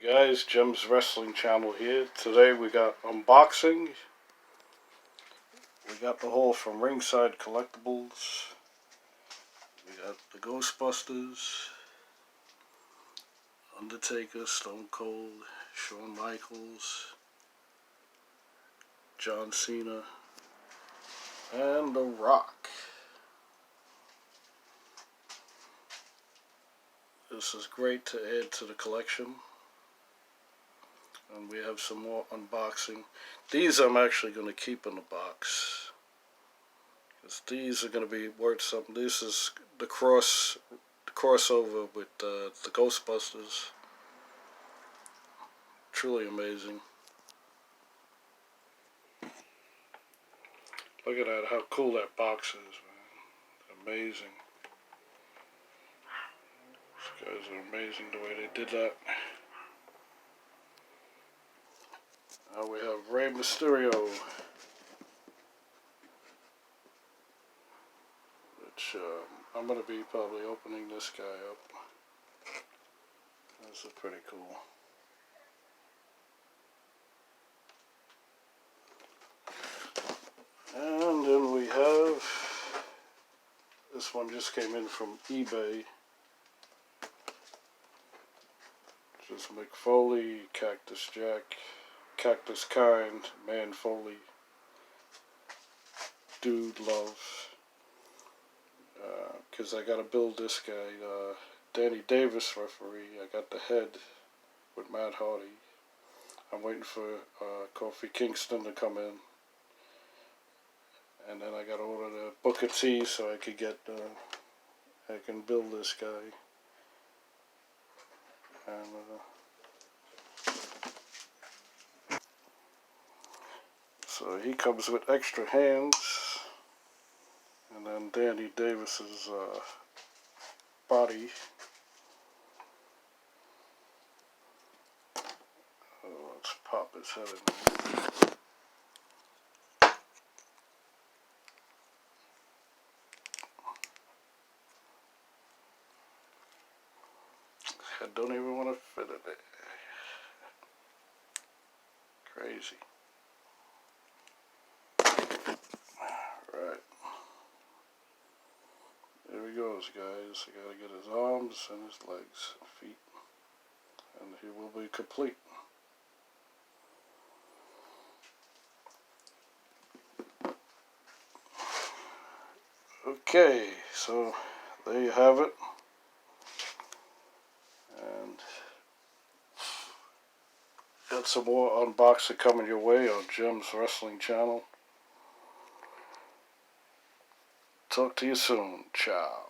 Guys, JEM's Wrestling Channel here. Today we got unboxing. We got the haul from Ringside Collectables. We got the Ghostbusters, Undertaker, Stone Cold, Shawn Michaels, John Cena, and The Rock. This is great to add to the collection. And we have some more unboxing. These I'm actually going to keep in the box, because these are going to be worth something. This is the crossover with the Ghostbusters. Truly amazing. Look at that, how cool that box is, man. Amazing. These guys are amazing the way they did that. Now we have Rey Mysterio, which I'm going to be probably opening this guy up. This is pretty cool. And then we have, this one just came in from eBay. Just Mick Foley, Cactus Jack, Cactus Kind, Man Foley, Dude Love. Because I got to build this guy. Danny Davis referee. I got the head with Matt Hardy. I'm waiting for Kofi Kingston to come in. And then I got to order the Booker T so I could get, I can build this guy. And so he comes with extra hands, and then Danny Davis's body. Oh, let's pop his head in there. I don't even want to fit in it. Crazy. Right. There he goes, guys. I gotta get his arms and his legs, feet, and he will be complete. Okay, so there you have it. And got some more unboxing coming your way on JEM's Wrestling Channel. Talk to you soon. Ciao.